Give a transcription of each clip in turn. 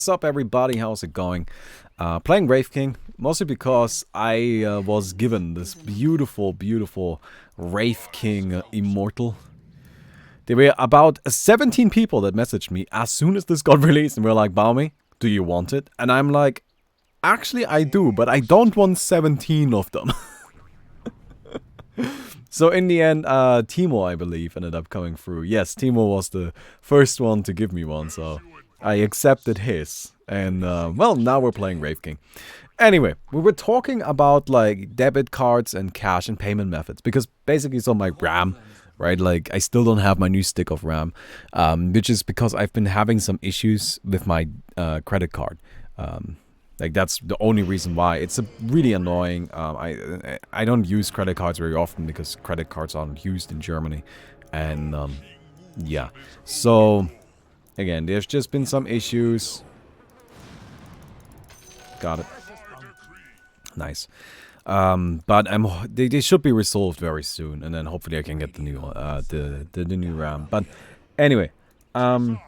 What's up, everybody? How's it going? Playing Wraith King, mostly because I was given this beautiful, beautiful Wraith King Immortal. There were about 17 people that messaged me as soon as this got released and were like, Baumi, do you want it? And I'm like, actually I do, but I don't want 17 of them. So in the end, Timo, I believe, ended up coming through. Yes, Timo was the first one to give me one, so I accepted his. And, well, now we're playing Wraith King. Anyway, we were talking about, like, debit cards and cash and payment methods. Because basically it's on my RAM, right? Like, I still don't have my new stick of RAM. Which is because I've been having some issues with my credit card. Like, that's the only reason why. It's really annoying. I don't use credit cards very often because credit cards aren't used in Germany. And, yeah. So, again, there's just been some issues. Got it. Nice. But they should be resolved very soon. And then hopefully I can get the new, the new RAM. But, anyway. But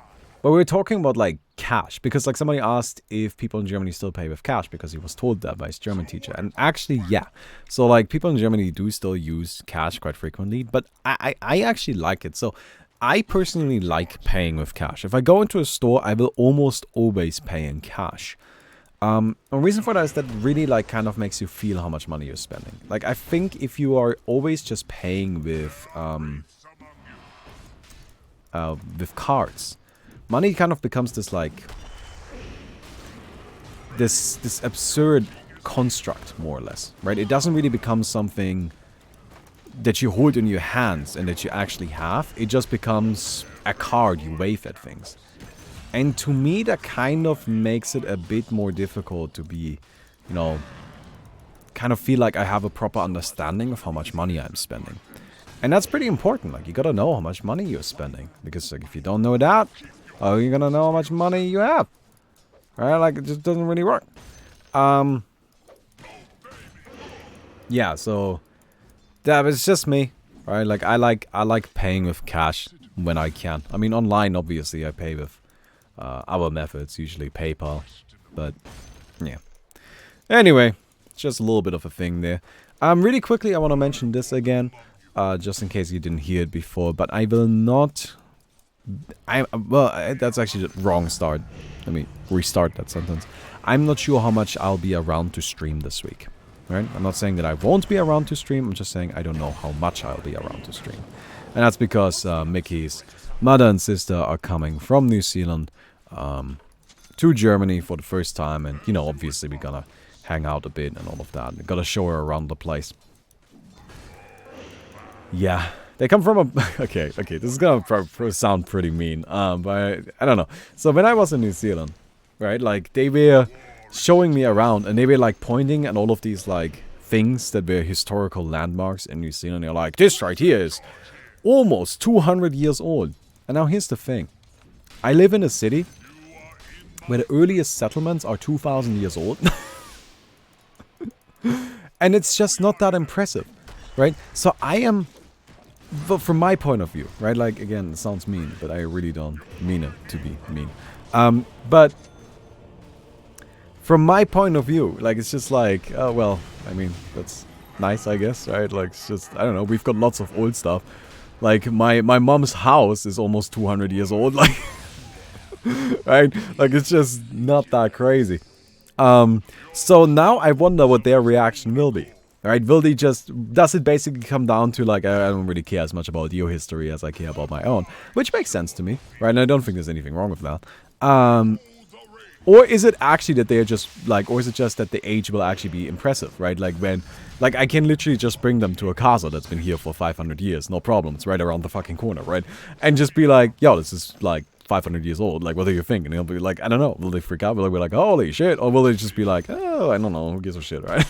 we were talking about, like, cash, because, like, somebody asked if people in Germany still pay with cash, because he was told that by his German teacher. And actually, yeah. So, like, people in Germany do still use cash quite frequently, but I actually like it. So, I personally like paying with cash. If I go into a store, I will almost always pay in cash. A reason for that is that really, like, kind of makes you feel how much money you're spending. Like, I think if you are always just paying with cards, money kind of becomes this, like, this absurd construct, more or less, right? It doesn't really become something that you hold in your hands and that you actually have. It just becomes a card you wave at things. And to me, that kind of makes it a bit more difficult to be, you know, kind of feel like I have a proper understanding of how much money I'm spending. And that's pretty important. Like, you gotta know how much money you're spending. Because, like, if you don't know that, how are you gonna know how much money you have? Right? Like, it just doesn't really work. Yeah, so that was just me. Right? Like, I like paying with cash when I can. I mean, online, obviously, I pay with our methods, usually PayPal. But, yeah. Anyway, just a little bit of a thing there. Really quickly, I want to mention this again. Just in case you didn't hear it before. But I will not... well, that's actually the wrong start. Let me restart that sentence. I'm not sure how much I'll be around to stream this week. Right? I'm not saying that I won't be around to stream. I'm just saying I don't know how much I'll be around to stream. And that's because Mickey's mother and sister are coming from New Zealand to Germany for the first time. And, you know, obviously we're gonna hang out a bit and all of that. We're gonna show her around the place. Yeah. They come from a... Okay, this is gonna sound pretty mean, but I don't know. So when I was in New Zealand, right, like, they were showing me around, and they were, like, pointing at all of these, like, things that were historical landmarks in New Zealand. They're like, this right here is almost 200 years old. And now here's the thing. I live in a city where the earliest settlements are 2,000 years old. And it's just not that impressive, right? So I am... But from my point of view, right? Like, again, it sounds mean, but I really don't mean it to be mean. But from my point of view, like, it's just like, well, I mean, that's nice, I guess, right? Like, it's just, I don't know, we've got lots of old stuff. Like, my mom's house is almost 200 years old, like, right? Like, it's just not that crazy. So now I wonder what their reaction will be. Right, will they just... Does it basically come down to, like, I don't really care as much about your history as I care about my own? Which makes sense to me, right? And I don't think there's anything wrong with that. Or is it actually that they're just, like... Or is it just that the age will actually be impressive, right? Like, when... Like, I can literally just bring them to a castle that's been here for 500 years. No problem. It's right around the fucking corner, right? And just be like, yo, this is, like, 500 years old. Like, what do you think? And they'll be like, I don't know. Will they freak out? Will they be like, holy shit? Or will they just be like, oh, I don't know. Who gives a shit, right?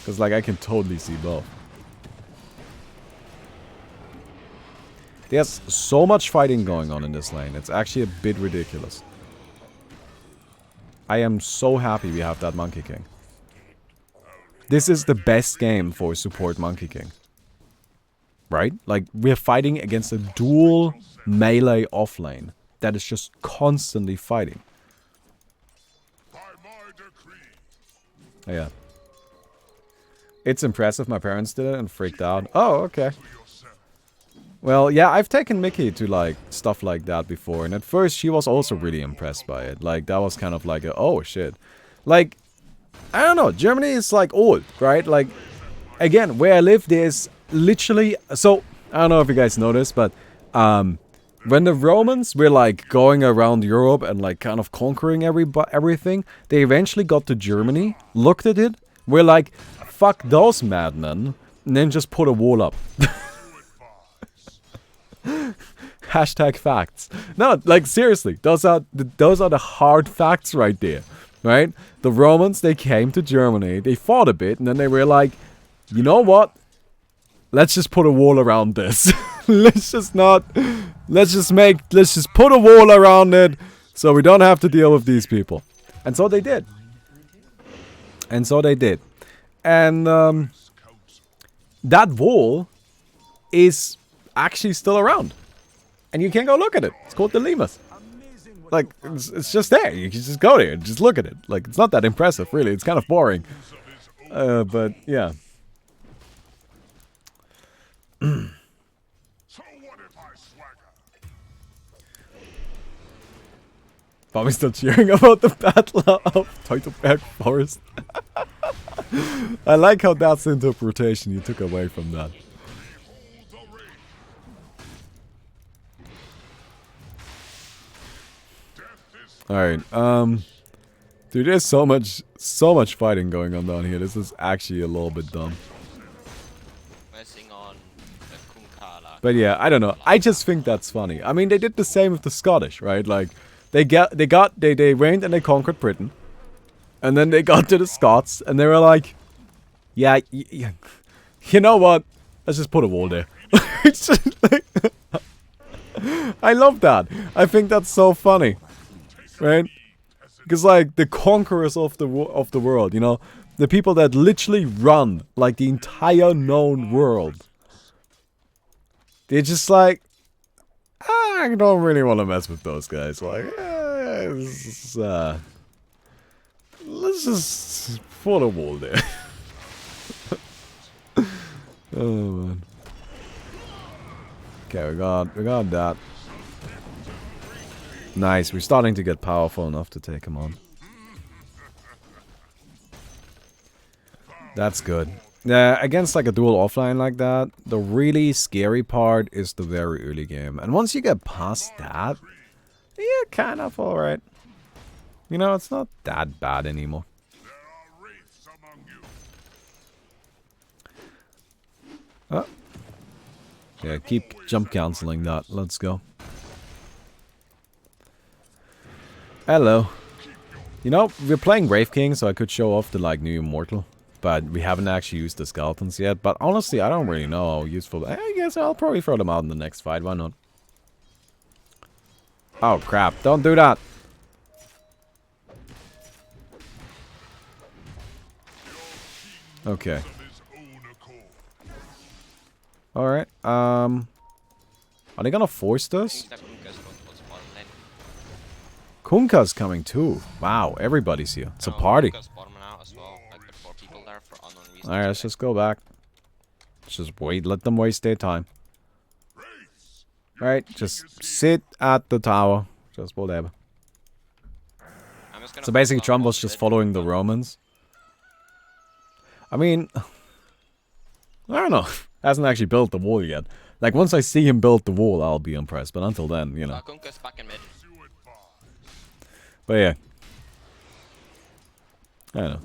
Because, like, I can totally see both. There's so much fighting going on in this lane. It's actually a bit ridiculous. I am so happy we have that Monkey King. This is the best game for support Monkey King. Right? Like, we're fighting against a dual melee offlane that is just constantly fighting. Oh, yeah. It's impressive. My parents did it and freaked out. Oh, okay. Well, yeah, I've taken Mickey to, like, stuff like that before. And at first, she was also really impressed by it. Like, that was kind of like a, oh, shit. Like, I don't know. Germany is, like, old, right? Like, again, where I live, there's literally... So, I don't know if you guys know this, but... when the Romans were, like, going around Europe and, like, kind of conquering everything, they eventually got to Germany, looked at it, were like, fuck those madmen, and then just put a wall up. Hashtag facts. No, like, seriously, those are the hard facts right there, right? The Romans, they came to Germany, they fought a bit, and then they were like, you know what? Let's just put a wall around this. Let's just put a wall around it so we don't have to deal with these people. And so they did. And that wall is actually still around. And you can go look at it. It's called the Minimis. Like, it's just there. You can just go there and just look at it. Like, it's not that impressive, really. It's kind of boring. But, yeah. Baumi's still cheering about the Battle of Teutoburg Forest. I like how that's the interpretation you took away from that. Alright, dude, there's so much fighting going on down here. This is actually a little bit dumb. But yeah, I don't know. I just think that's funny. I mean, they did the same with the Scottish, right? Like, they went and they conquered Britain. And then they got to the Scots, and they were like, yeah, you know what? Let's just put a wall there. It's just like, I love that. I think that's so funny. Right? Because, like, the conquerors of the world, you know? The people that literally run, like, the entire known world. They're just like, I don't really want to mess with those guys. Like, let's just put a wall there. Oh, man. Okay, we got that. Nice, we're starting to get powerful enough to take him on. That's good. Yeah, against like a dual offline like that, the really scary part is the very early game. And once you get past that, you're kind of alright. You know, it's not that bad anymore. Oh. Yeah, keep jump cancelling that. Let's go. Hello. You know, we're playing Wraith King, so I could show off the like new Immortal. But we haven't actually used the skeletons yet. But honestly, I don't really know how useful. I guess I'll probably throw them out in the next fight. Why not? Oh crap! Don't do that. Okay. All right. Are they gonna force this? Kunka's coming too. Wow, everybody's here. It's a party. Alright, let's just go back. Let's just wait. Let them waste their time. Alright, just sit at the tower. Just whatever. So basically Trump was just following the Romans. I mean, I don't know. Hasn't actually built the wall yet. Like, once I see him build the wall, I'll be impressed. But until then, you know. But yeah. I don't know.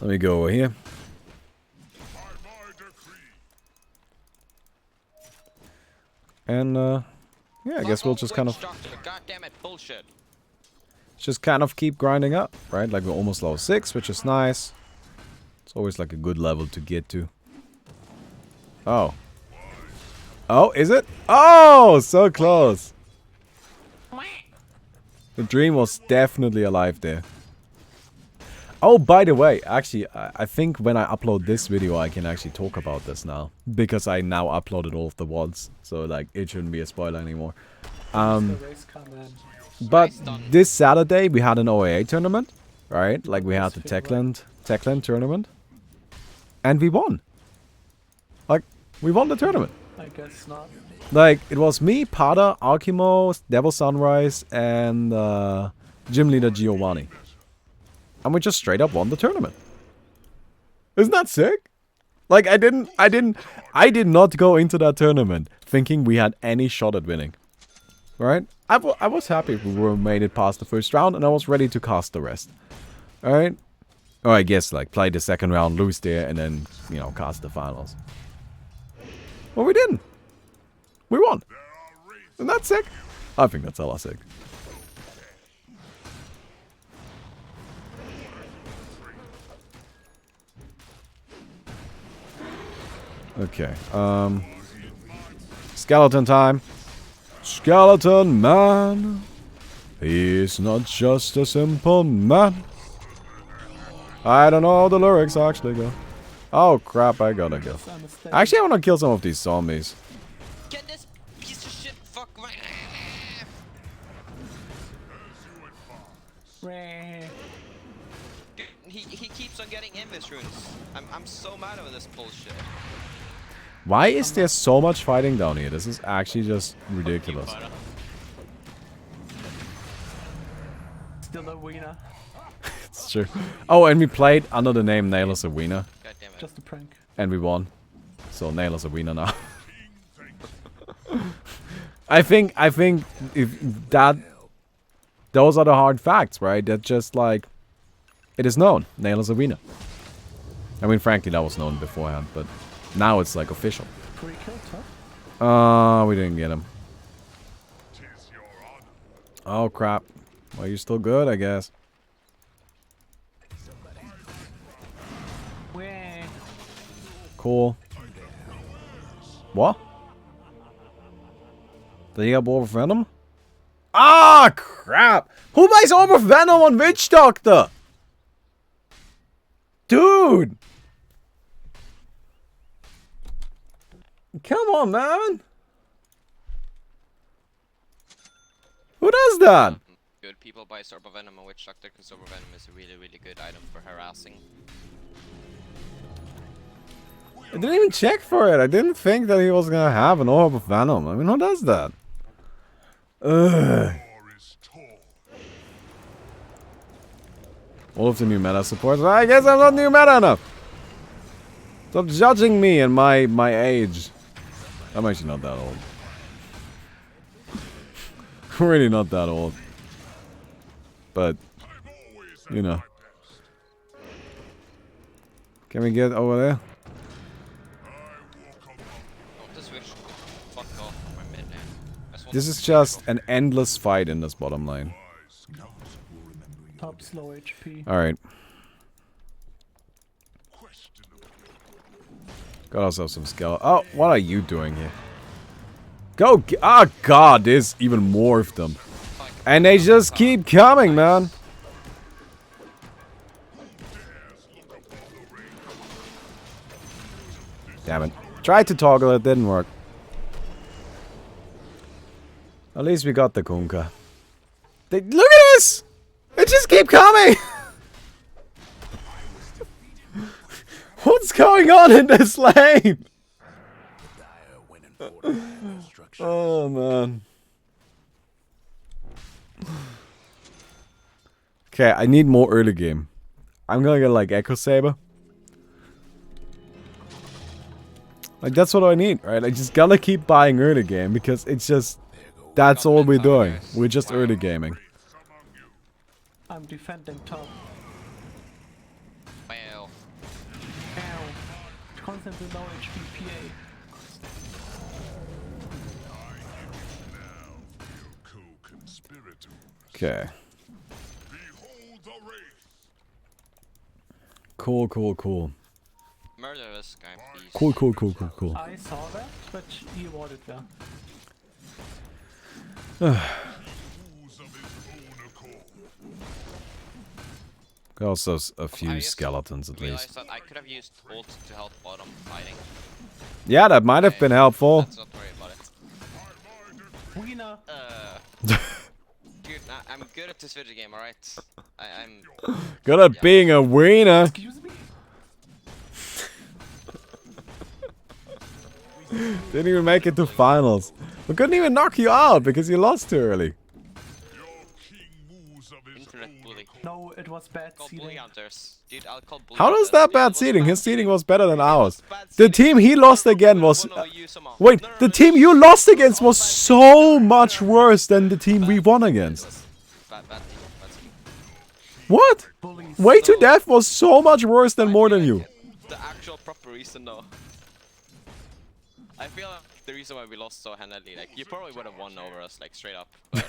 Let me go over here. And, yeah, I guess we'll just kind of... Just kind of keep grinding up, right? Like, we're almost level 6, which is nice. It's always, like, a good level to get to. Oh. Oh, is it? Oh, so close. The dream was definitely alive there. Oh, by the way, actually, I think when I upload this video, I can actually talk about this now. Because I now uploaded all of the VODs. So, like, it shouldn't be a spoiler anymore. But this Saturday, we had an OAA tournament, right? Like, we had the Techland tournament. And we won. Like, we won the tournament. I guess not. Like, it was me, Pada, Arkimo, Devil Sunrise, and gym leader Giovanni. And we just straight up won the tournament. Isn't that sick? Like, I did not go into that tournament thinking we had any shot at winning. Right? I was happy we made it past the first round, and I was ready to cast the rest. Alright? Or I guess, like, play the second round, lose there, and then, you know, cast the finals. Well, we didn't. We won. Isn't that sick? I think that's hella sick. Okay, skeleton time. Skeleton man. He's not just a simple man. I don't know how the lyrics actually go. Oh crap, I gotta go. Actually, I wanna kill some of these zombies. Get this piece of shit fuck my Dude, he keeps on getting Invis runes. I'm so mad over this bullshit. Why is there so much fighting down here? This is actually just ridiculous. Still a winner. It's true. Oh, and we played under the name Nailers a Wiener. God damn it. Just a prank. And we won. So Nailers a Wiener now. I think if that those are the hard facts, right? That just like it is known. Nailers a Wiener. I mean, frankly, that was known beforehand, but now it's like official. Pre-kill top? We didn't get him. Oh crap. Well, you're still good, I guess. Cool. What? Did he have Orb of Venom? Ah, crap! Who buys Orb of Venom on Witch Doctor? Dude! Come on, man! Who does that? Good people buy Orb of Venom and Witch Doctor because Orb of Venom is a really good item for harassing. I didn't even check for it. I didn't think that he was gonna have an Orb of Venom. I mean, who does that? Ugh. All of the new meta supports. I guess I'm not new meta enough. Stop judging me and my age. I'm actually not that old. I'm really not that old. But, you know. Can we get over there? This is just an endless fight in this bottom lane. Top slow HP. Alright. Got ourselves some skill. Oh, what are you doing here? Go! Ah, God, there's even more of them. And they just keep coming, man. Damn it. Tried to toggle it, didn't work. At least we got the Kunkka. Look at this! They just keep coming! What's going on in this lane? Oh, man. Okay, I need more early game. I'm gonna get like Echo Saber. Like, that's what I need, right? I just gotta keep buying early game because it's just... That's all we're doing. We're just early gaming. I'm defending top. Wow. Ow. Constantly low HP PA. Okay. Cool, cool, cool. Murder this guy, please. Cool, cool, cool, cool, cool. I saw that, but he warded there. Also a I few just skeletons at realized least. that I could have used ult to help bottom fighting. Yeah, that might have been helpful. Let's not worry about it. Winner. Dude, I'm good at this video game, alright? I'm... Good at being a wiener. Excuse me? Didn't even make it to finals. We couldn't even knock you out because you lost too early. Internet bully. No, it was bad Call bully seeding. hunters. Dude, I'll call bully How is hunters. that Dude, it bad was seeding? His seeding. seeding was better than It ours. was bad The seeding. team he lost again was... One over you somehow. Wait, No, no, the no, team no, you no, lost no, against no, was bad so much worse than the team we won against. Bad team. What? Bullies. Way to death was so much worse than more than you. The actual proper reason though. I feel like the reason why we lost so handily, like you probably would have won over us, like straight up. But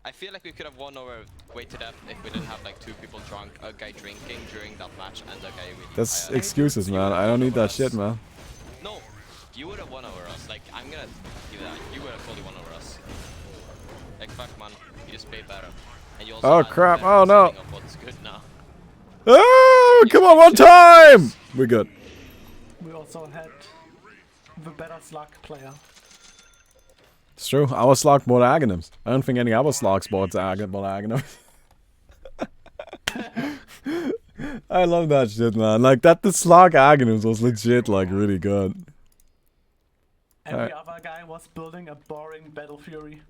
I feel like we could have won over Way to Death if we didn't have like two people drunk, a guy drinking during that match, and a guy really. That's tired. excuses, man. I don't need that shit, man. No, you would have won over us. Like I'm gonna give that. You would have totally won over us. Like fuck, man. You just played better. And you also Oh, had crap. better Oh, no. understanding of what's good now. Oh, come on, one time! We're good. We also had the better slug player. It's true. Our slog bought Aghanims. I don't think any other slogs bought Aghanims. I love that shit, man. Like, the slog Aghanims was legit, like, really good. And Alright. the other guy was building a boring Battle Fury.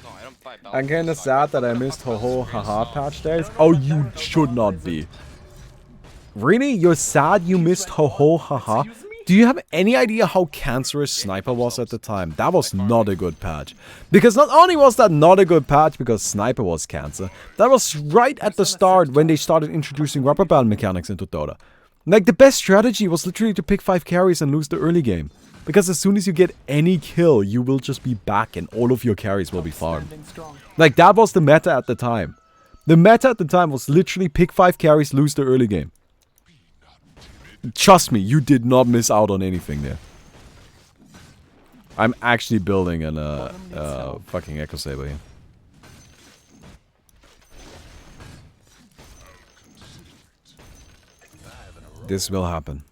No, I don't buy I'm kinda sad that I missed Ho-Ho Haha patch days. Oh, you should not be. Really? You're sad you missed Ho-Ho Haha? Excuse me? Do you have any idea how cancerous Sniper was at the time? That was not a good patch. Because not only was that not a good patch because Sniper was cancer, that was right at the start when they started introducing rubber band mechanics into Dota. Like, the best strategy was literally to pick 5 carries and lose the early game. Because as soon as you get any kill, you will just be back and all of your carries will be farmed. Standing strong. Like, that was the meta at the time. The meta at the time was literally pick 5 carries, lose the early game. Trust me, you did not miss out on anything there. I'm actually building an fucking Echo Saber here. This will happen.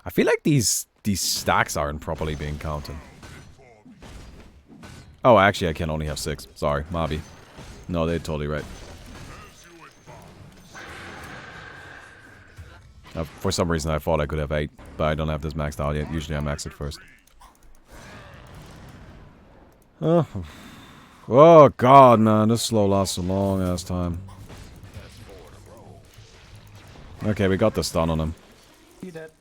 I feel like these stacks aren't properly being counted. Oh, actually, I can only have 6. Sorry, Mabi. No, they're totally right. For some reason, I thought I could have 8, but I don't have this maxed out yet. Usually, I max it first. Oh god, man, this slow lasts a long ass time. Okay, we got the stun on him. He dead.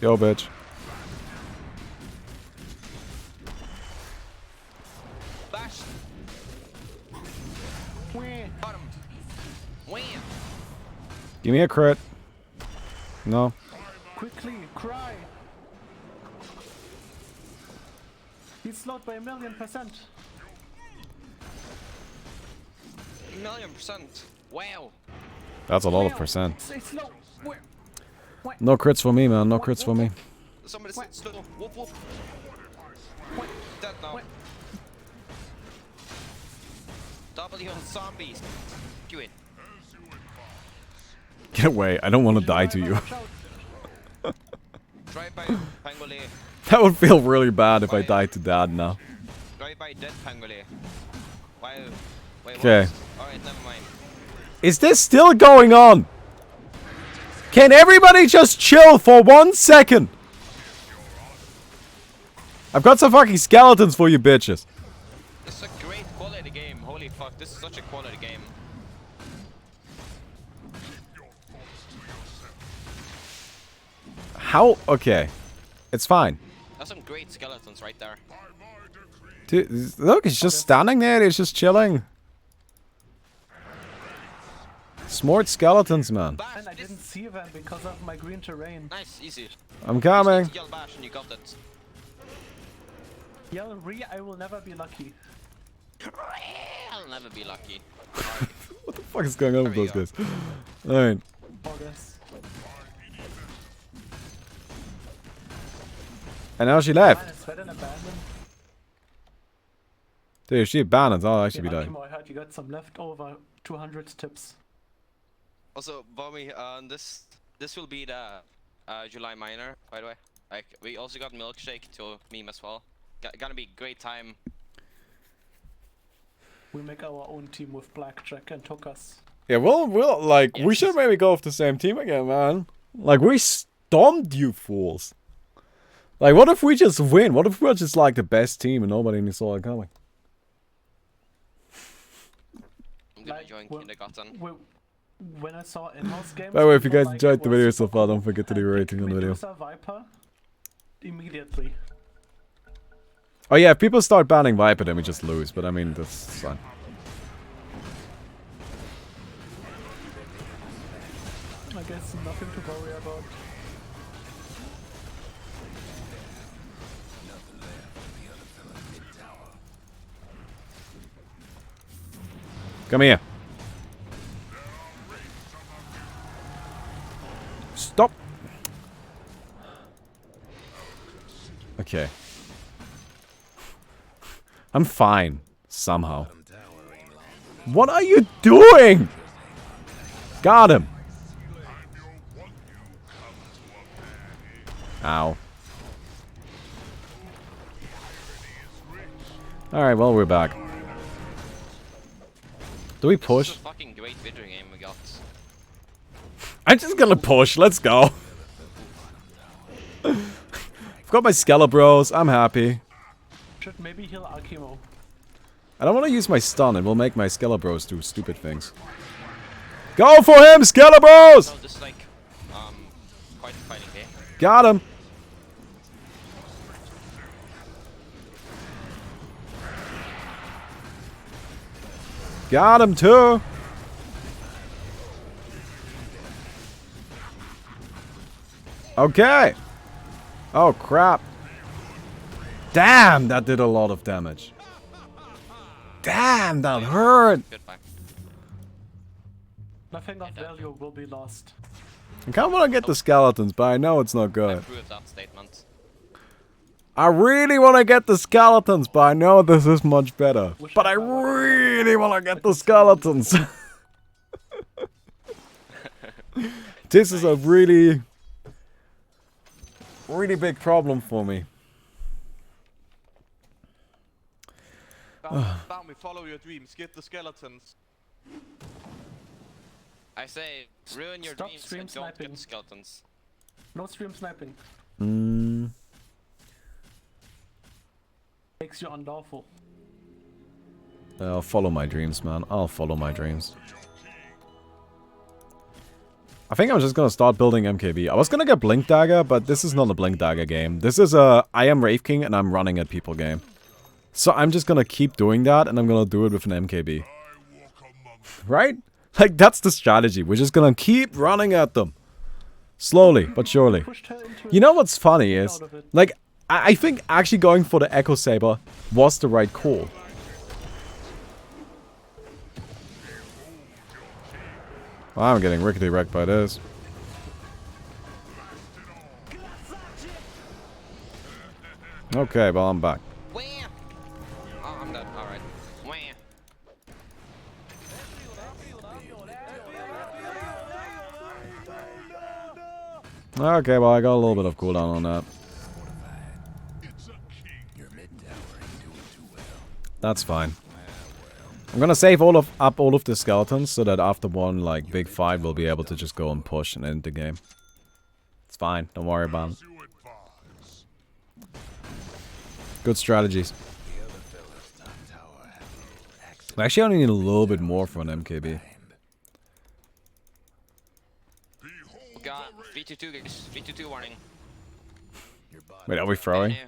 Yo, bitch. Bash. Wah. Got him. Wham. Give me a crit. No. Quickly, cry. He's slowed by 1,000,000%. 1,000,000%. Wow. That's a lot of percent. Stay slow. Where? No crits for me, man. No crits for me. Somebody sit slow. Whoop whoop. Dead now. W on zombies. Do it. Get away. I don't want to die to you. Watch out. Drive by Pangolin. That would feel really bad if I died to dad now. Drive by dead Pangolin. Why? Wait, Okay. what? Alright, never mind. Is this still going on? Can everybody just chill for 1 second? I've got some fucking skeletons for you bitches. This is a great quality game. Holy fuck, this is such a quality game. How? Okay. It's fine. That's some great skeletons right there. Dude, look, he's just standing there. He's just chilling. Smart skeletons, man. Bash, And I this- didn't see them because of my green terrain. Nice, easy. I'm coming. Just yell bash and you got it. Yell re, I will never be lucky. I'll never be lucky. What the fuck is going on with There those we guys? Alright. August. And now she left. Mine is better than abandoned. Dude, if she abandons, I'll actually be Yeah, like. Akimo, I heard you got some leftover 200 tips. Also, Baumi, this will be the July minor, by the way. Like, we also got milkshake to meme as well. Gonna be great time. We make our own team with Blackjack and Tokas. Yeah, we'll like, we Yes. should maybe go with the same team again, man. Like, we stomped you fools. Like, what if we just win? What if we're just like the best team and nobody saw it coming? I'm gonna Like, join well, kindergarten. When I saw in-house games... By the way, if you people guys like enjoyed the was video so super far, cool don't forget to leave a and rating pick on the video. Medusa Viper immediately. Oh yeah, if people start banning Viper, then we just lose. But I mean, that's fine. I guess nothing to worry about. Come here. Stop. Okay. I'm fine. Somehow. What are you doing? Got him. Ow. Alright, well, we're back. Do we push? This is a fucking great video game we got. I'm just gonna push. Let's go. I've got my Skelebros. I'm happy. Should maybe heal Akimo. I don't want to use my stun. It will make my Skelebros do stupid things. Go for him, Skelebros! So this is like, quite a fighting game. Got him. Got him too. Okay. Oh crap. Damn, that did a lot of damage. Damn, that hurt. Goodbye. Nothing of value will be lost. I kind of want to get the skeletons, but I know it's not I good. approve that statement. I really want to get the skeletons, but I know this is much better. But I really want to get the skeletons. This is a really big problem for me. Baumi, follow your dreams. Get the skeletons. I say, ruin your Stop dreams stream and don't sniping. get skeletons. No stream sniping. Mm. Makes you unlawful. I'll follow my dreams, man. I'll follow my dreams. I think I'm just gonna start building MKB. I was gonna get Blink Dagger, but this is not a Blink Dagger game. This is a I am Wraith King and I'm running at people game. So I'm just gonna keep doing that and I'm gonna do it with an MKB. Right? Like, that's the strategy. We're just gonna keep running at them. Slowly, but surely. Pushed her into You know what's funny is, out of it. like, I think actually going for the Echo Saber was the right call. Well, I'm getting rickety wrecked by this. Okay, well, I'm back. Wham! Oh, I'm dead. Alright. Wham! Okay, well, I got a little bit of cooldown on that. That's fine. I'm gonna save up all of the skeletons so that after one like big fight we'll be able to just go and push and end the game. It's fine, don't worry about it. Good strategies. I actually only need a little bit more for an MKB. We got 3-2-2 guys. 3-2-2 warning. Wait, are we throwing? Yeah.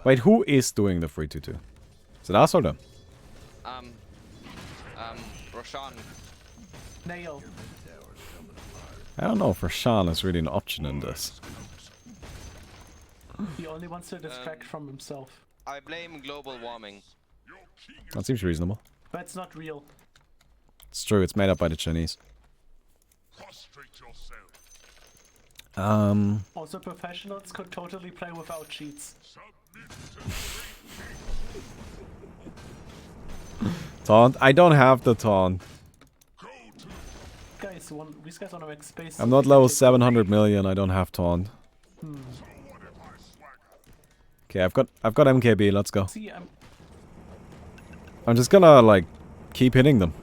Wait, who is doing the 3-2-2? Is it us or them? Roshan. Nail. I don't know if Roshan is really an option in this. He only wants to distract from himself. I blame global warming. That seems reasonable. That's not real. It's true, it's made up by the Chinese. Also, professionals could totally play without cheats. Taunt? I don't have the taunt. Guys, these guys wanna make space. I'm so not they can level take 700 million. I don't have taunt. Okay, I've got MKB. Let's go. See, I'm just gonna like keep hitting them.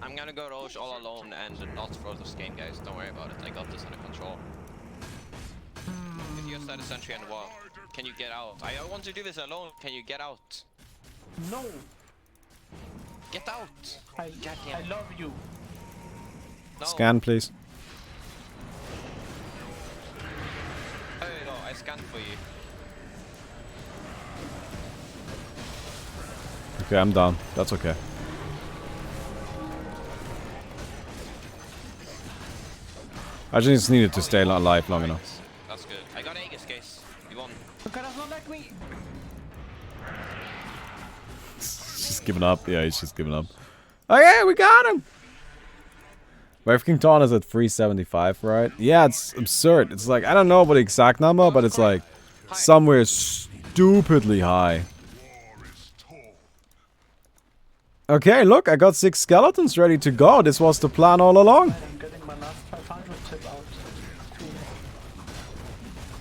I'm gonna go Roche all alone and not throw this game, guys. Don't worry about it. I got this under control. If you start a sentry and wall, can you get out? I don't want to do this alone. Can you get out? no, Get out! I love you. No. Scan, please. There you go. I scanned for you. Okay, I'm down. That's okay. I just needed to stay alive long enough. That's good. I got Aegis, guys. You won. Okay, that's not like me. She's giving up. Yeah, he's just giving up. Okay, we got him! Wraith King Taunt is at 375, right? Yeah, it's absurd. It's like, I don't know about the exact number, but it's like somewhere stupidly high. Okay, look, I got 6 skeletons ready to go. This was the plan all along. I'm getting my last 500 tip out.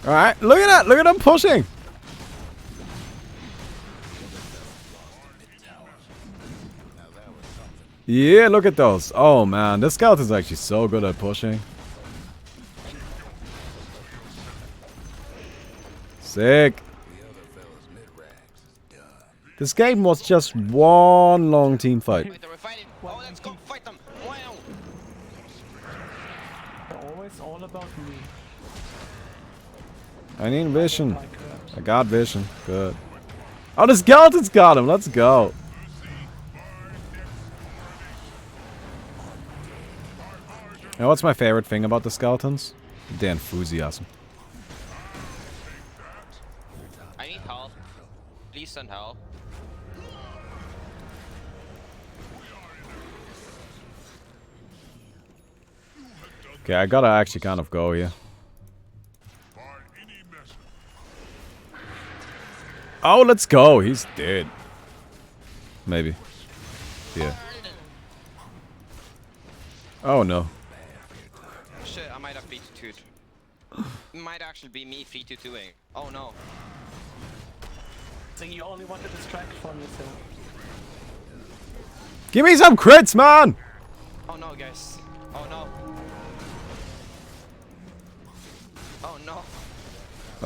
Alright, look at that. Look at them pushing. Yeah, look at those. Oh man, this skeleton's actually so good at pushing. Sick. This game was just one long team fight. Wait, we're fighting. Oh, let's go fight them. Wow. They're always all about me. I need vision. Like that. I got vision. Good. Oh, the skeleton's got him. Let's go. You know what's my favorite thing about the skeletons? The enthusiasm. I need help. Please send help. Okay, I gotta actually kind of go here. Oh, let's go. He's dead. Maybe. Yeah. Oh no. Shit, I might have beat 2. It might actually be me 3-2-2ing. Oh no. So you only want to distract from yourself. Give me some crits, man! Oh no, guys. Oh no. Oh no.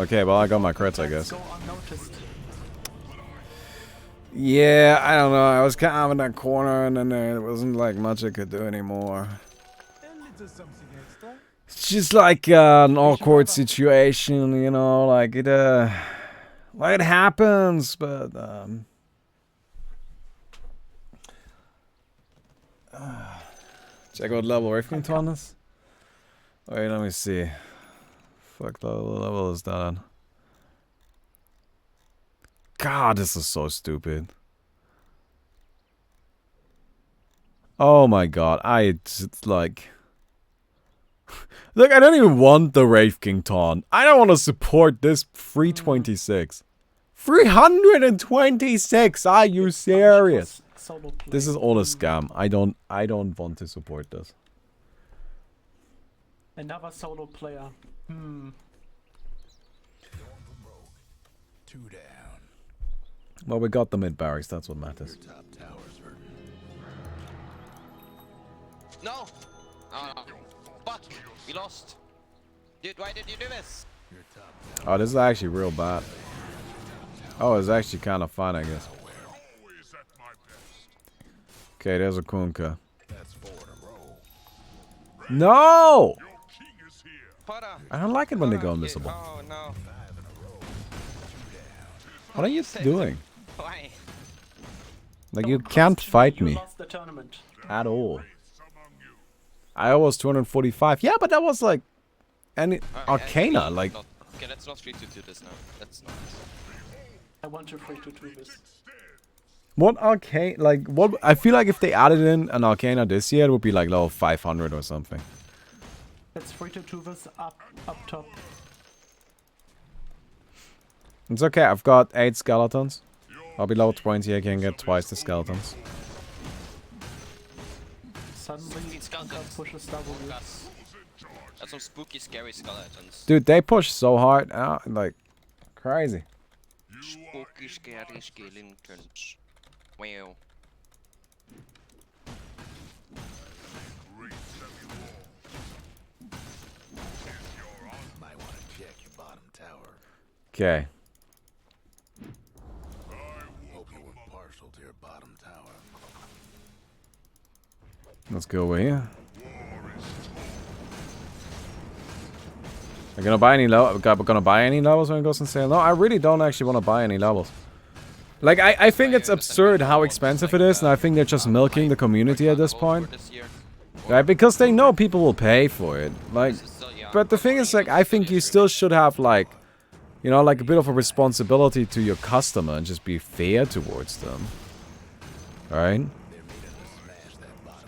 Okay, well, I got my crits, I guess. Go unnoticed. Yeah, I don't know. I was kind of in that corner, and then there wasn't like much I could do anymore. It's just like an awkward situation, you know, like it happens, but check out level Wraith King Taunt is. Wait, let me see. Fuck, the level is that on? God, this is so stupid. Oh my god, it's like... Look, I don't even want the Wraith King Taunt. I don't want to support this 326. 326! Are you serious? This is all a scam. I don't want to support this. Another solo player. Well, we got the mid barracks, that's what matters. No! Oh no. Fuck! We lost. Dude, why did you do this? Oh, this is actually real bad. Oh, it's actually kind of fun, I guess. Okay, there's a Kunkka. No! Potter. I don't like it when they go invisible. Oh no. What are you doing? Why? Like, you can't fight You me lost the tournament. at all. I was 245. Yeah, but that was like any Arcana. Like, Okay, let's not 3-2-2 this now. Let's not. I want to 3-2-2 this. what Arcana? Like, what? I feel like if they added in an Arcana this year, it would be like level 500 or something. It's free to do this up top. It's okay, I've got 8 skeletons. I'll be level 20, I can get twice the skeletons. Suddenly, Skeletons. pushes W. That's some spooky, scary skeletons. Dude, they push so hard, like, crazy. Spooky, scary skeletons. Wow. Might want to check your bottom tower. Okay. Hope you weren't partial to your bottom tower. Let's go over here. Are gonna buy any gonna buy any levels when it goes on sale? No, I really don't actually want to buy any levels. Like, I think it's absurd how expensive it is, and I think they're just milking the community at this point. Right, because they know people will pay for it. Like, but the thing is, like, I think you still should have, like, you know, like a bit of a responsibility to your customer and just be fair towards them. Right?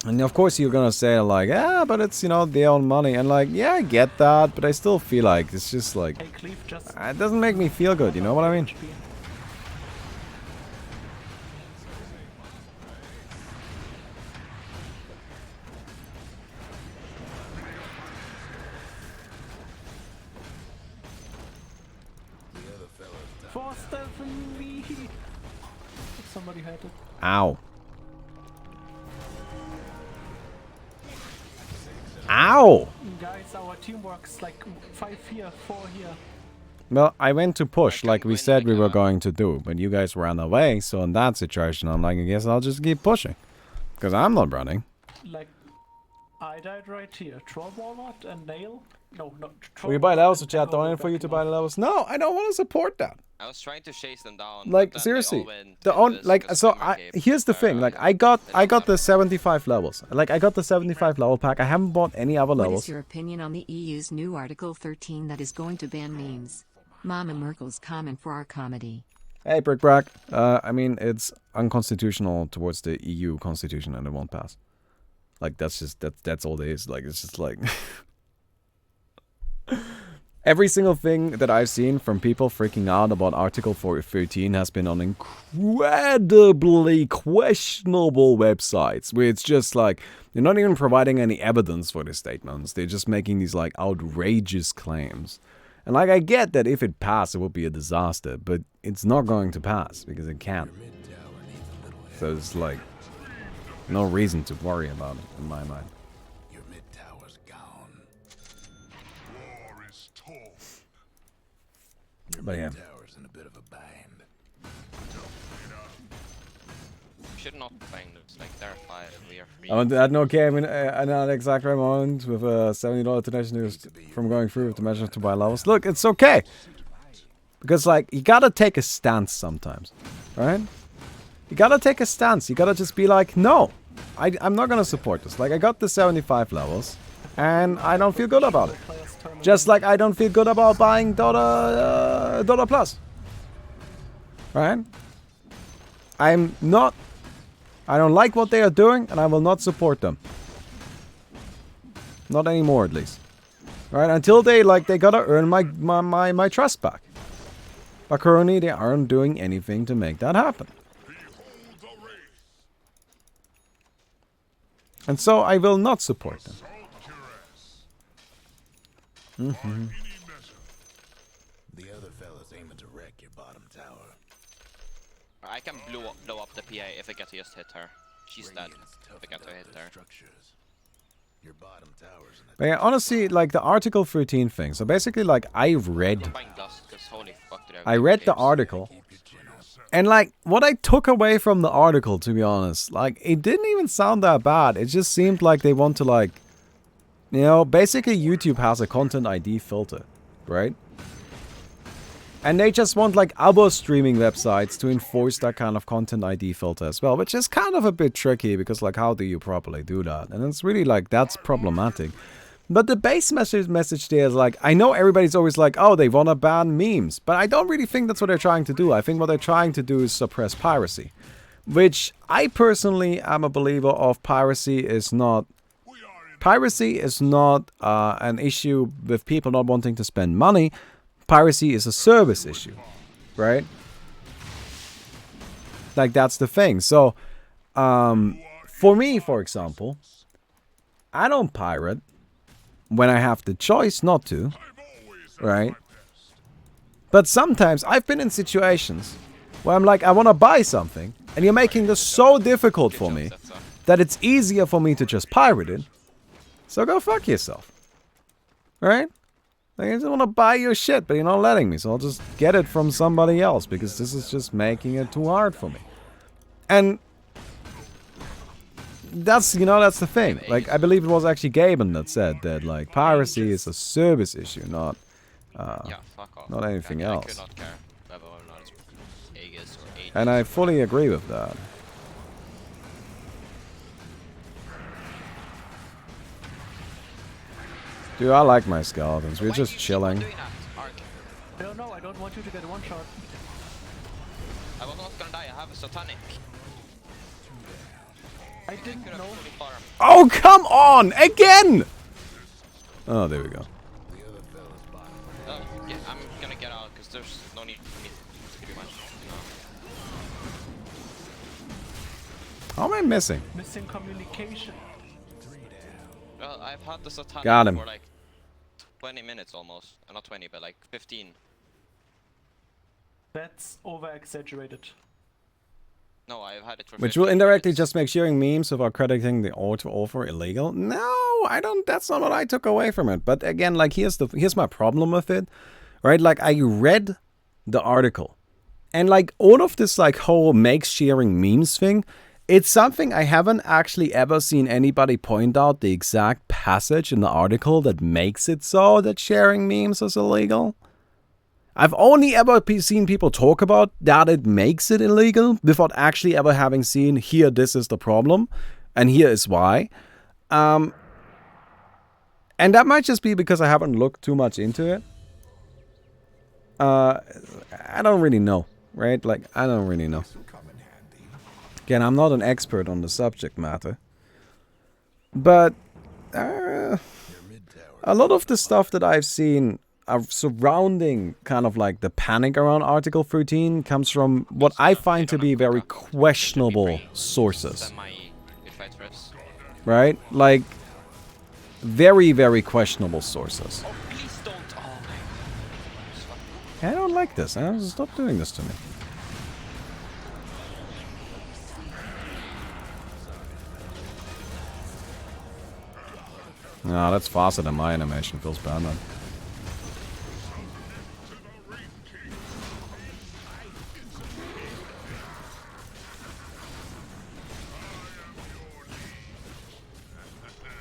And of course you're gonna say, like, yeah, but it's, you know, their own money. And like, yeah, I get that, but I still feel like it's just like, Hey, Cleave, just it doesn't make me feel good, you know what I mean? HP. For Stephanie! Somebody had it. Ow. Ow! Guys, our teamwork's like 5 here, 4 here. Well, I went to push like we said we were going to do, but you guys ran away, so in that situation I'm like, I guess I'll just keep pushing. Because I'm not running. Like, I died right here. Troll Walnut and Nail? No, not Will you buy levels, or chat donating for you to buy the levels? No, I don't want to support that. I was trying to chase them down. Like, but then seriously, they all went the into on this like because so they were I caped. here's the thing, like I got the 75 levels. Like I got the 75 level pack. I haven't bought any other What levels. is your opinion on the EU's new Article 13 that is going to ban memes? Mama Merkel's comment for our comedy. Hey, Brick Brack. I mean, it's unconstitutional towards the EU constitution, and it won't pass. Like that's just that's all it is. Like it's just like every single thing that I've seen from people freaking out about Article 13 has been on incredibly questionable websites where it's just like they're not even providing any evidence for their statements. They're just making these like outrageous claims. And like I get that if it passed, it would be a disaster, but it's not going to pass because it can't. So it's like no reason to worry about it in my mind. Your mid tower's gone. Your But mid yeah. tower's in a bit of a bind. We should not bang this. Like they're 5 and we are 3. I had no game in an exact right moment with a $70 donation news from going through with the measures to buy levels. Look, it's okay. Because, like, you gotta take a stance sometimes. Right? You gotta take a stance. You gotta just be like, no, I'm not gonna support this. Like, I got the 75 levels, and I don't feel good about it. Players turn Just like I don't feel good about buying Dota Plus. Right? I don't like what they are doing, and I will not support them. Not anymore, at least. Right? Until they gotta earn my trust back. But currently, they aren't doing anything to make that happen. And so, I will not support them. The other fella's aiming to wreck your bottom tower. I can blow up the PA if I get to just hit her. She's dead Radiant's if I toughened get to up hit their her. structures. Your bottom tower's in a But yeah, honestly, like the Article 13 thing. So basically, like I I'm read buying dust because holy fuck did the article, and like what I took away from the article, to be honest, like it didn't even sound that bad. It just seemed like they want to like, you know, basically YouTube has a content ID filter, right? And they just want like other streaming websites to enforce that kind of content ID filter as well, which is kind of a bit tricky because like how do you properly do that? And it's really like that's problematic. But the base message there is like, I know everybody's always like, oh, they want to ban memes, but I don't really think that's what they're trying to do. I think what they're trying to do is suppress piracy, which I personally am a believer of. Piracy is not piracy is not an issue with people not wanting to spend money. Piracy is a service issue, right? Like, that's the thing. So, for me, for example, I don't pirate when I have the choice not to, right? But sometimes I've been in situations where I'm like, I want to buy something, and you're making this so difficult for me that it's easier for me to just pirate it. So go fuck yourself, right? Like, I just want to buy your shit, but you're not letting me, so I'll just get it from somebody else because this is just making it too hard for me. And that's, you know, that's the thing. Like, I believe it was actually Gaben that said that, like, piracy is a service issue, not Yeah, fuck off. not anything I else. could not care whether or not it's Aegis or Aegis. And I fully agree with that. Dude, I like my skeletons. We're Why do just you keep on chilling. doing that, Ark? No, I don't want you to get one shot. I was not gonna die, I have a satanic. I didn't Could have know. fully farmed. Oh, come on! Again! Oh, there we go. Oh, yeah, I'm gonna get out because there's no need for me to do much, you know. How am I missing? Missing communication. Well, I've had the satanic Got him. for like 20 minutes almost. Not 20, but like 15. That's over exaggerated. No, I've had it for Which 15 will indirectly minutes. just make sharing memes without crediting the auto offer illegal? No, I don't. That's not what I took away from it. But again, like, here's my problem with it, right? Like, I read the article, and like all of this like whole makes sharing memes thing, it's something I haven't actually ever seen anybody point out the exact passage in the article that makes it so that sharing memes is illegal. I've only ever seen people talk about that it makes it illegal without actually ever having seen, here, this is the problem, and here is why. And that might just be because I haven't looked too much into it. I don't really know, right? Like, I don't really know. Again, I'm not an expert on the subject matter. But a lot of the stuff that I've seen surrounding kind of like the panic around Article 13 comes from what I find to be very questionable sources, right? Like, very, very questionable sources. Oh, please don't. Oh I don't like this. Stop doing this to me. No, that's faster than my animation. Feels bad, man.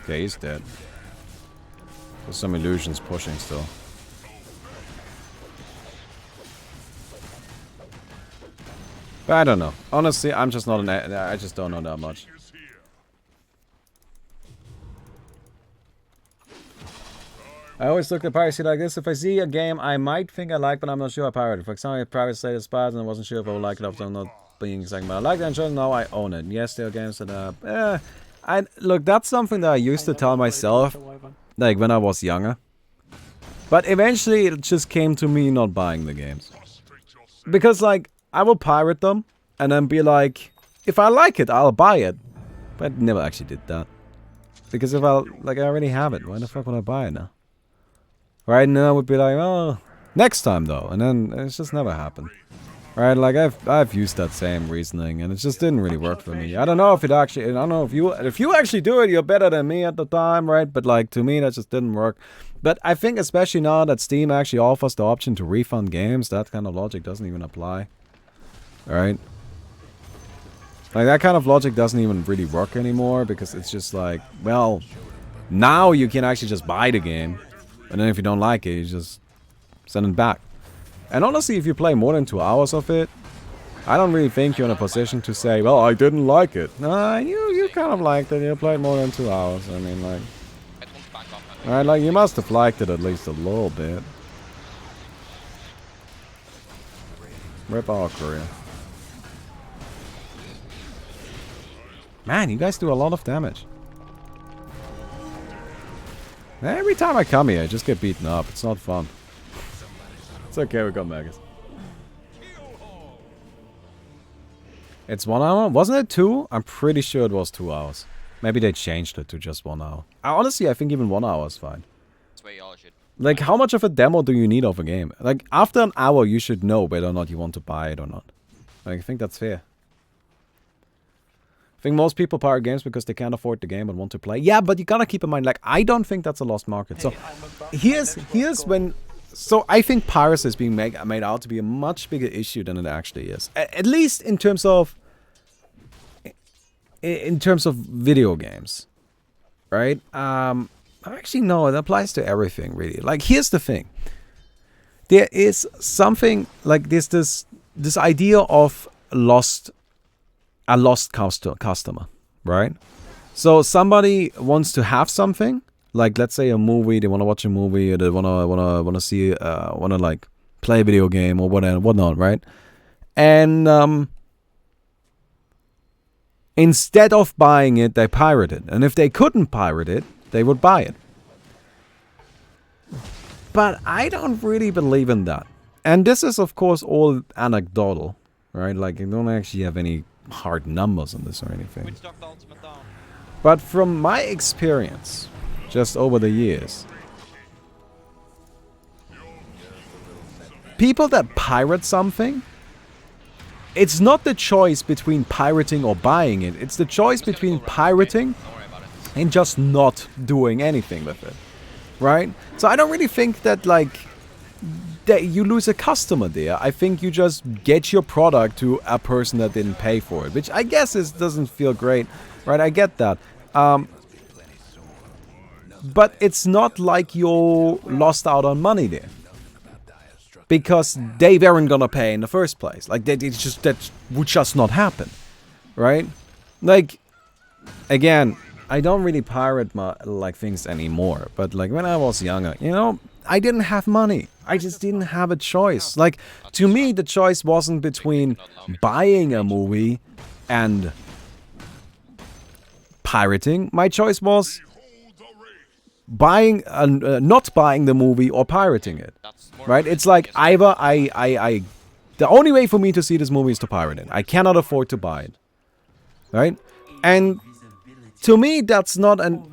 Okay, he's dead. There's some illusions pushing still. But I don't know. Honestly, I'm just not I just don't know that much. I always look at piracy like this. If I see a game I might think I like, but I'm not sure I pirated. For example, Pirate status bad and I wasn't sure if I would like it after I'm not being exact. But I like it and sure now I own it. Yes, there are games that look, that's something that I used to tell myself, like when I was younger. But eventually it just came to me not buying the games. Because like, I will pirate them and then be like, if I like it, I'll buy it. But I never actually did that. Because if I already have it, why the fuck would I buy it now? Right now I would be like, oh, next time though. And then it's just never happened. Right, like I've used that same reasoning and it just didn't really work for me. I don't know if it actually, I don't know if you actually do it, you're better than me at the time, right? But like to me that just didn't work. But I think especially now that Steam actually offers the option to refund games, that kind of logic doesn't even apply. Alright? Like that kind of logic doesn't even really work anymore because it's just like, well, now you can actually just buy the game. And then if you don't like it, you just send it back. And honestly, if you play more than 2 hours of it, I don't really think you're in a position to say, well, I didn't like it. Nah, you kind of liked it. You played more than 2 hours. I mean, like... Alright, like, you must have liked it at least a little bit. Rip our career. Man, you guys do a lot of damage. Every time I come here, I just get beaten up. It's not fun. It's okay, we got Magus. It's 1 hour? Wasn't it 2? I'm pretty sure it was 2 hours. Maybe they changed it to just 1 hour. Honestly, I think even 1 hour is fine. That's where y'all should. Like, how much of a demo do you need of a game? Like, after an hour, you should know whether or not you want to buy it or not. Like, I think that's fair. I think most people pirate games because they can't afford the game and want to play. Yeah, but you gotta keep in mind, like, I don't think that's a lost market. So, here's when... So, I think piracy is being made out to be a much bigger issue than it actually is. At least in terms of... In terms of video games. Right? Actually, no, it applies to everything, really. Like, here's the thing. There is something... Like, there's this idea of a lost customer, right? So somebody wants to have something, like let's say a movie. They want to watch a movie, or they wanna see, like play a video game or whatnot, right? And instead of buying it, they pirate it, and if they couldn't pirate it, they would buy it. But I don't really believe in that, and this is of course all anecdotal, right? Like, I don't actually have any hard numbers on this or anything. But from my experience, just over the years, people that pirate something, it's not the choice between pirating or buying it. It's the choice between pirating and just not doing anything with it, right? So I don't really think that, like, that you lose a customer there. I think you just get your product to a person that didn't pay for it, which I guess doesn't feel great, right? I get that. But it's not like you lost out on money there, because they weren't gonna pay in the first place. Like, that would just not happen, right? Like, again, I don't really pirate like things anymore. But like when I was younger, you know, I didn't have money. I just didn't have a choice. Like, to me, the choice wasn't between buying a movie and pirating. My choice was buying, not buying the movie or pirating it. Right? It's like either the only way for me to see this movie is to pirate it. I cannot afford to buy it. Right? And to me, that's not an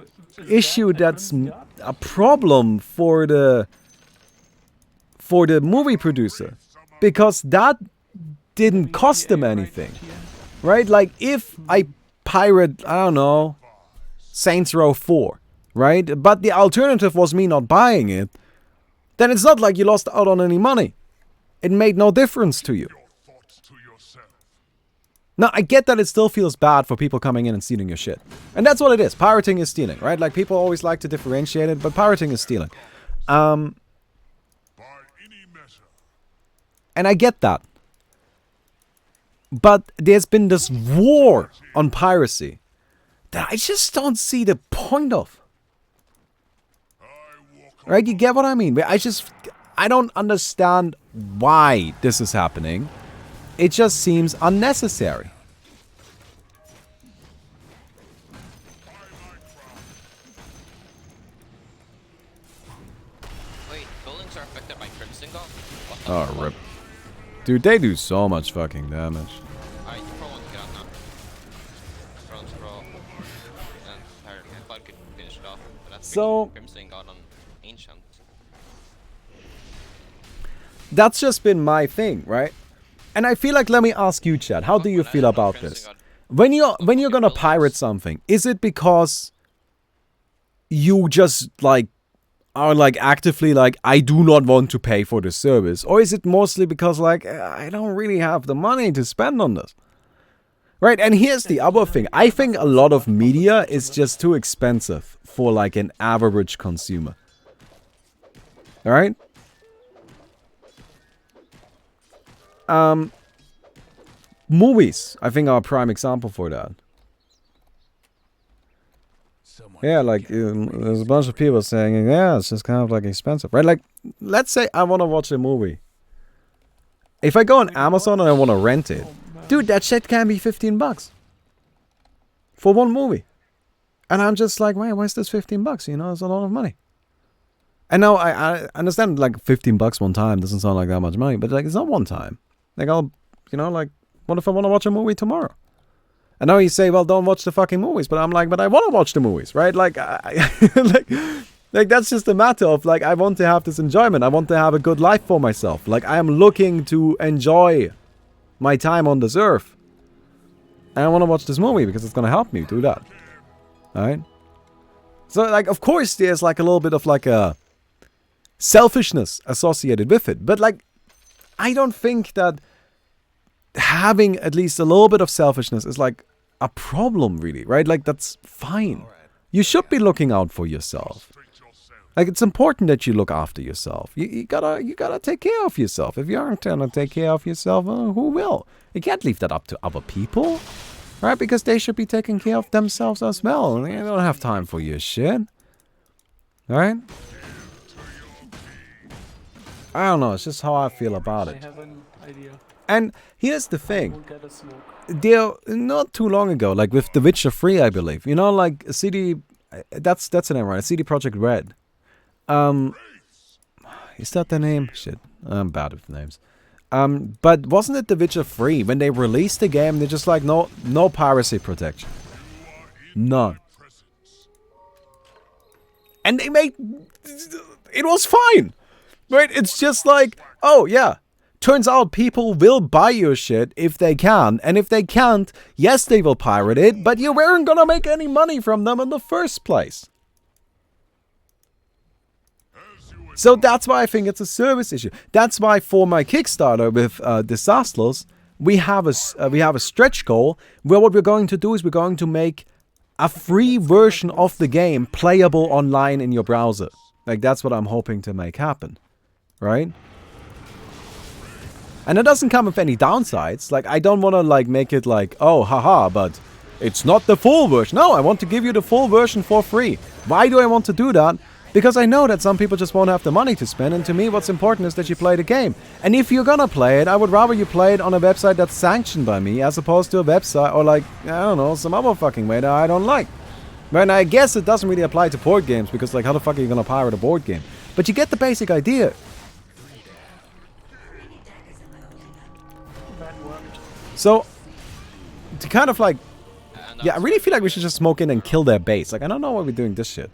issue. That's a problem for the movie producer, because that didn't cost them anything, right? Like, if I pirate, I don't know, Saints Row 4, right? But the alternative was me not buying it, then it's not like you lost out on any money. It made no difference to you. Now, I get that it still feels bad for people coming in and stealing your shit. And that's what it is. Pirating is stealing, right? Like, people always like to differentiate it, but pirating is stealing. And I get that. But there's been this war on piracy that I just don't see the point of. Right? You get what I mean? I don't understand why this is happening. It just seems unnecessary. Wait, buildings are affected by Crimson God? Oh, rip. Dude, they do so much fucking damage. Alright, you probably want to get out now. Scroll. And Bud could finish it off. But that's So, Crimson God on Ancient. that's just been my thing, right? And I feel like, let me ask you, Chad, how do you feel about this? When you're gonna pirate something, is it because you just like are like actively like, I do not want to pay for the service, or is it mostly because like, I don't really have the money to spend on this? Right? And here's the other thing. I think a lot of media is just too expensive for like an average consumer. All right? Movies, I think, are a prime example for that. Yeah, like, there's a bunch of people saying, yeah, it's just kind of like expensive, right? Like, let's say I want to watch a movie. If I go on Amazon and I want to rent it, dude, that shit can be $15 for one movie. And I'm just like, why is this $15? You know, it's a lot of money. And now I understand like $15 one time doesn't sound like that much money, but like it's not one time. Like I'll, like what if I want to watch a movie tomorrow? And now you say, well, don't watch the fucking movies, but I'm like, but I want to watch the movies, right? Like, like that's just a matter of like I want to have this enjoyment. I want to have a good life for myself. Like I am looking to enjoy my time on this earth, and I want to watch this movie because it's gonna help me do that. All right. So like, of course, there's like a little bit of like a selfishness associated with it, but like, I don't think that having at least a little bit of selfishness is like a problem, really, right? Like that's fine. You should be looking out for yourself. Like it's important that you look after yourself. You gotta take care of yourself. If you aren't gonna take care of yourself, who will? You can't leave that up to other people, right? Because they should be taking care of themselves as well. They don't have time for your shit, right? I don't know. It's just how I feel about it. I have an idea. And here's the thing. We'll get a smoke. There, not too long ago, like with The Witcher 3, I believe. Like CD, that's the name, right? CD Projekt Red. Is that the name? Shit, I'm bad with names. But wasn't it The Witcher 3 when they released the game? They're just like no piracy protection, none. And they made it was fine, right? It's just like, oh yeah. Turns out people will buy your shit if they can, and if they can't, yes, they will pirate it, but you weren't gonna make any money from them in the first place. So that's why I think it's a service issue. That's why for my Kickstarter with Disastless, we have a stretch goal where what we're going to do is we're going to make a free version of the game playable online in your browser. Like that's what I'm hoping to make happen, right? And it doesn't come with any downsides. Like, I don't want to, like, make it like, oh, haha, but it's not the full version. No, I want to give you the full version for free. Why do I want to do that? Because I know that some people just won't have the money to spend, and to me, what's important is that you play the game. And if you're gonna play it, I would rather you play it on a website that's sanctioned by me, as opposed to a website, or like, I don't know, some other fucking way that I don't like. And I guess it doesn't really apply to board games, because, like, how the fuck are you gonna pirate a board game? But you get the basic idea. So, to kind of like, yeah, I really feel like we should just smoke in and kill their base. Like, I don't know why we're doing this shit.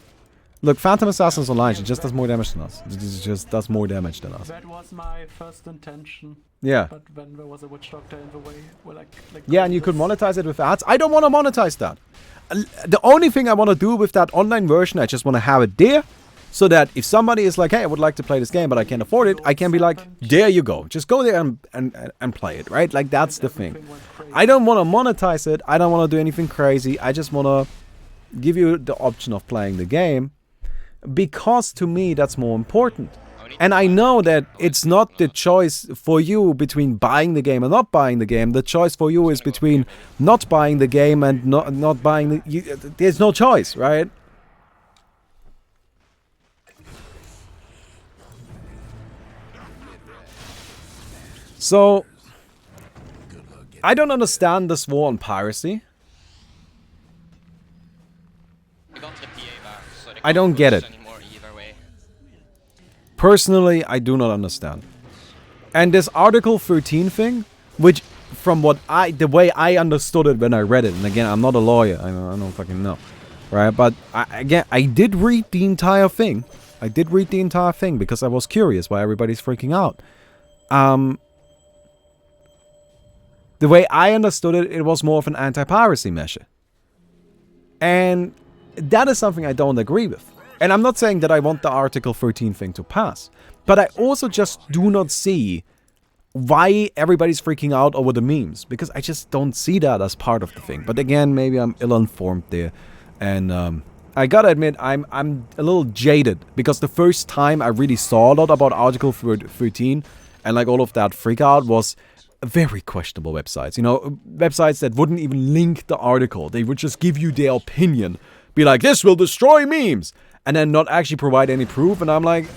Look, Phantom Assassins Online, she just does more damage than us. It just does more damage than us. That was my first intention. Yeah. But when there was a witch doctor in the way, well, like yeah, and you could monetize it with ads. I don't want to monetize that. The only thing I want to do with that online version, I just want to have it there. So that if somebody is like, hey, I would like to play this game, but I can't afford it, I can be like, there you go. Just go there and play it, right? Like, that's the thing. I don't want to monetize it. I don't want to do anything crazy. I just want to give you the option of playing the game. Because to me, that's more important. And I know that it's not the choice for you between buying the game and not buying the game. The choice for you is between not buying the game and not buying the... there's no choice, right? So, I don't understand this war on piracy. I don't get it. Personally, I do not understand. And this Article 13 thing, which from the way I understood it when I read it, and again, I'm not a lawyer, I don't fucking know, right? But I did read the entire thing. I did read the entire thing because I was curious why everybody's freaking out. The way I understood it, it was more of an anti-piracy measure. And that is something I don't agree with. And I'm not saying that I want the Article 13 thing to pass. But I also just do not see why everybody's freaking out over the memes. Because I just don't see that as part of the thing. But again, maybe I'm ill-informed there. And I gotta admit, I'm a little jaded. Because the first time I really saw a lot about Article 13 and like all of that freak out was... very questionable websites, websites that wouldn't even link the article. They would just give you their opinion, be like, this will destroy memes, and then not actually provide any proof. And I'm like,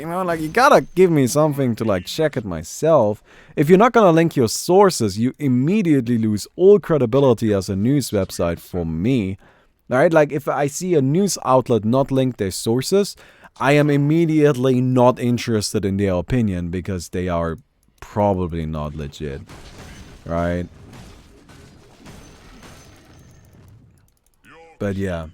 like, you gotta give me something to like check it myself. If you're not gonna link your sources, you immediately lose all credibility as a news website for me. Right? Like if I see a news outlet not link their sources, I am immediately not interested in their opinion because they are probably not legit. Right? But yeah.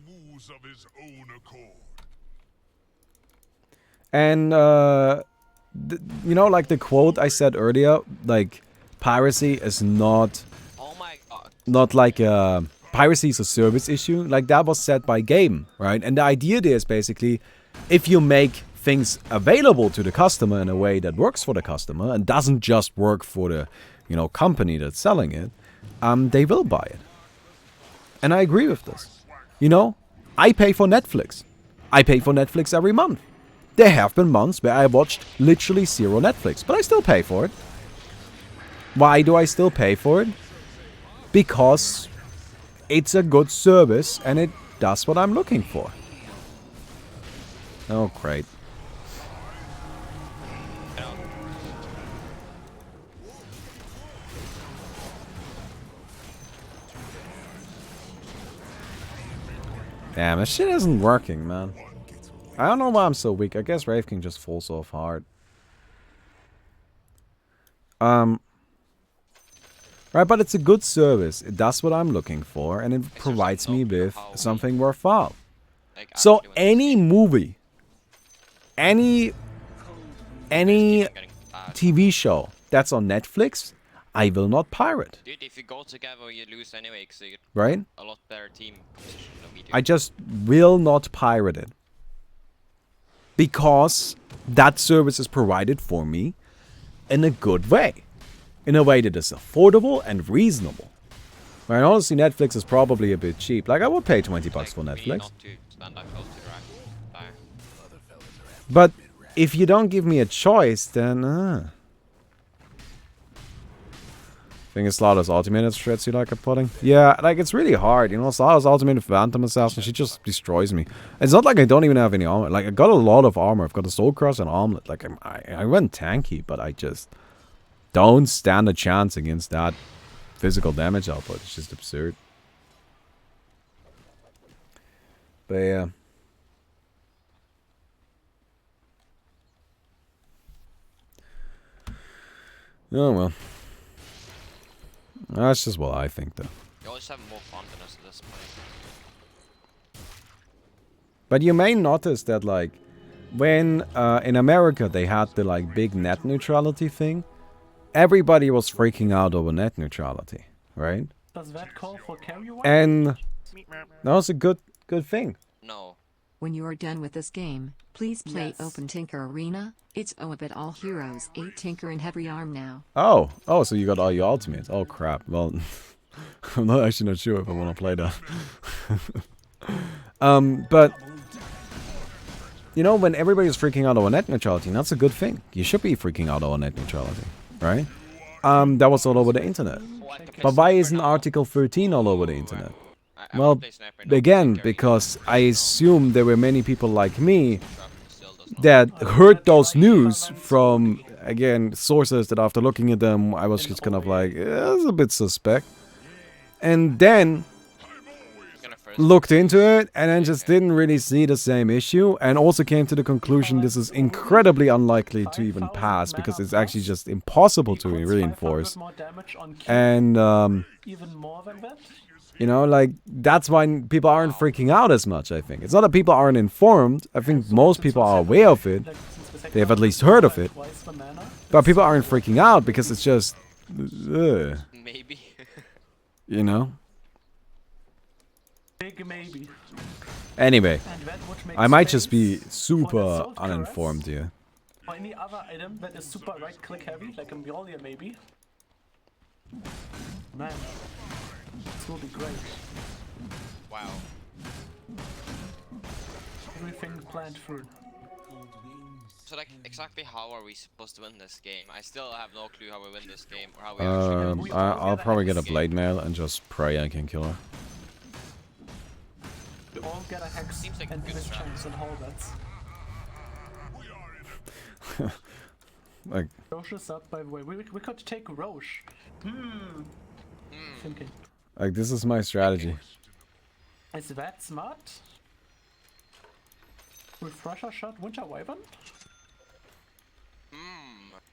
And you know, like the quote I said earlier, like piracy is not Oh my god. not like piracy is a service issue. Like that was said by Game, right? And the idea there is basically if you make things available to the customer in a way that works for the customer and doesn't just work for the, you know, company that's selling it, they will buy it. And I agree with this. You know, I pay for Netflix. I pay for Netflix every month. There have been months where I watched literally zero Netflix, but I still pay for it. Why do I still pay for it? Because it's a good service and it does what I'm looking for. Oh, great. Damn, this shit isn't working, man. I don't know why I'm so weak. I guess Wraith can just fall so hard. Right, but it's a good service. It does what I'm looking for, and it provides me with something worthwhile. So any movie, any TV show that's on Netflix, I will not pirate. Dude, if you go together, you lose anyway, because you get Right? a lot better team position than we do. I just will not pirate it. Because that service is provided for me in a good way. In a way that is affordable and reasonable. Right, honestly, Netflix is probably a bit cheap. Like, I would pay 20 bucks for Netflix. Not to stand that close to the rack. But if you don't give me a choice, then... I think it's Slaughter's ultimate strats you like at putting. Yeah, like, it's really hard, you know? Slaughter's ultimate Phantom Assassin, she just destroys me. It's not like I don't even have any armor. Like, I got a lot of armor. I've got a Soul Cross and Armlet. Like, I went tanky, but I just don't stand a chance against that physical damage output. It's just absurd. But yeah. Oh well. That's just what I think, though. You always have more fun than us at this point. But you may notice that, like, when in America they had the like big net neutrality thing, everybody was freaking out over net neutrality, right? Does that call for carry one? And that was a good thing. No. When you are done with this game, please play Yes. Open Tinker Arena. It's OABIT All Heroes 8 Tinker and Heavy Arm now. Oh, so you got all your ultimates. Oh crap. Well, I'm not actually not sure if I want to play that. But you know, when everybody's freaking out over net neutrality, that's a good thing. You should be freaking out over net neutrality, right? That was all over the internet. But why isn't Article 13 all over the internet? Well, again, because I assume there were many people like me that heard those news from, again, sources that after looking at them, I was just kind of like, it's a bit suspect. And then looked into it and then just didn't really see the same issue, and also came to the conclusion this is incredibly unlikely to even pass because it's actually just impossible to reinforce. And Even more than that? you know, like, that's why people aren't freaking out as much, I think. It's not that people aren't informed. I think most people are aware of it. They have at least heard of it. But people aren't freaking out because it's just... Maybe. you know? Big maybe. Anyway, And that which makes I might just be sense super for the Assault uninformed Cuirass, here. Or any other item that is super right click heavy, like a Mjolnir maybe. Man, this will be great. Wow. Everything planned through. So like, exactly how are we supposed to win this game? I still have no clue how we win this game or how we actually win. I'll probably get a blade mail and just pray I can kill her. We all get a hex Seems like a and good miss strat. chance and whole bets. Like, Roche is up, by the way. We could take Roche. Thinking. this is my strategy. Is that smart? Refresher shot, Winter Wyvern?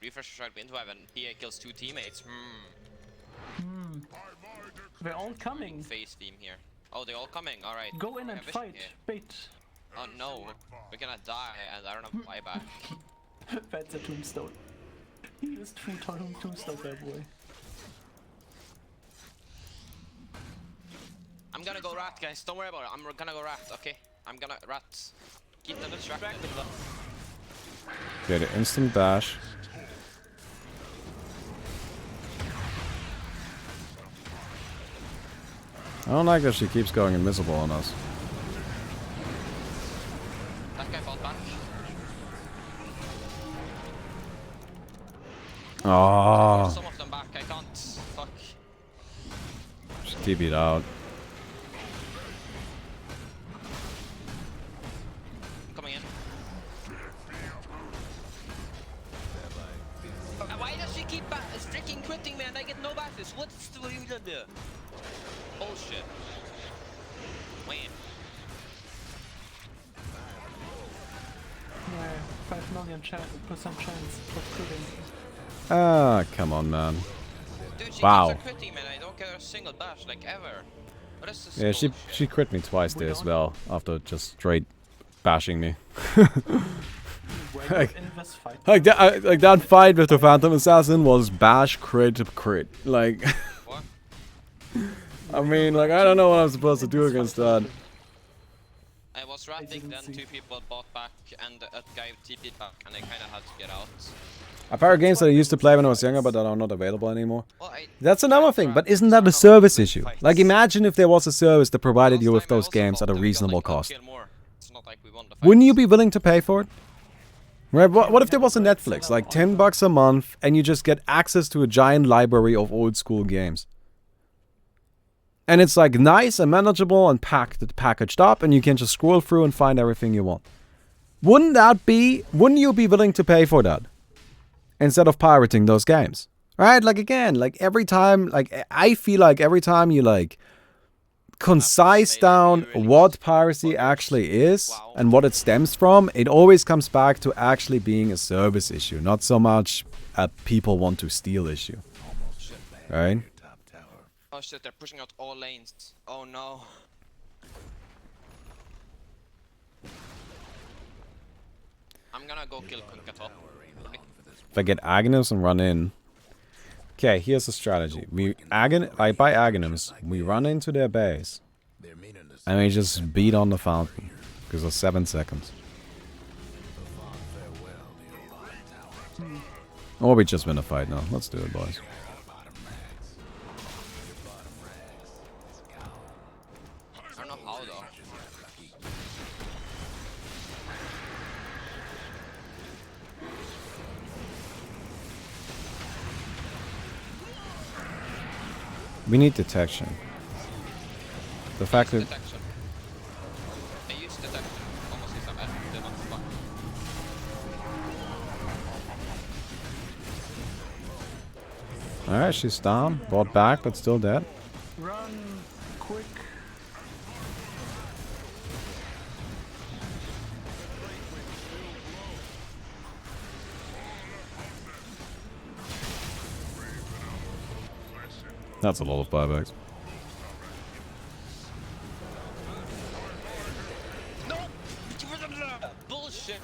Refresh shot Wind Weapon. PA kills 2 teammates. They're all coming. Face team here. Oh, they're all coming. Alright. Go in and Yeah, vision fight. here. Bait. Oh no, we're gonna die and I don't have buyback. That's a tombstone. He just threw tombstone that way. I'm gonna go rat, guys. Don't worry about it. I'm gonna go rat, okay? I'm gonna rat. Keep them distracted. Okay, the instant dash. I don't like that she keeps going invisible on us. That guy fought back. Oh, Some of them back. I can't. Fuck. she TP'd out. I'm coming in. Why does she keep freaking quitting, man? I get no backlash. What's the reason there? Bullshit. Wham. Yeah, 5 million percent chance of quitting. Ah, come on, man. Dude, she Wow. keeps on quitting, man. I don't get a single bash, like ever. What is this Yeah, bullshit? she crit me twice there as well after just straight bashing me. Wait, in this fight. Like that fight with the Phantom Assassin was bash crit. Like, What? I mean, like I don't know what I'm supposed to do against that. I was ratting, didn't then see. 2 people bought back, and a guy TP'd back, and I kinda had to get out. A pair of games that I used to play when I was younger, but that are not available anymore. Well, That's another thing, but isn't that a service issue? Like, imagine if there was a service that provided you with those games at a reasonable cost. It's not like we won the fight. Wouldn't you be willing to pay for it? Right, what if there was a Netflix, like $10 a month, and you just get access to a giant library of old school games? And it's like nice and manageable and packaged up, and you can just scroll through and find everything you want. Wouldn't you be willing to pay for that? Instead of pirating those games? Right, like again, like every time, like I feel like every time you like concise down what piracy actually is and what it stems from, it always comes back to actually being a service issue, not so much a people want to steal issue. Right? Oh shit, they're pushing out all lanes. Oh no. I'm gonna go kill Kunkka top. If I get Aghanim's and run in. Okay, here's the strategy. I buy Aghanims, we run into their base, They're meaning to and we just beat on the fountain. Because of 7 seconds. Or we just win a fight now. Let's do it, boys. I don't know how though. We need detection. The fact that... Detection. I use detection. Almost as I'm at the month fuck. Alright, she's down. Brought back, but still dead. Run quick. That's a lot of buybacks. No! Bullshit!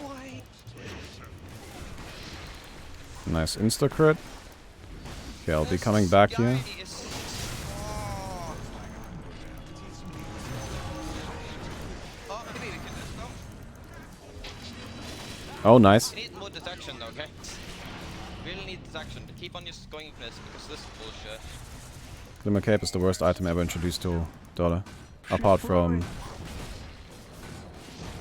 Why? Nice insta-crit. Okay, I'll be coming back here. Oh, nice. We need more detection though, okay? Really need detection. Keep on just going for this because this is bullshit. Glimmer Cape is the worst item ever introduced to Dota. Apart from...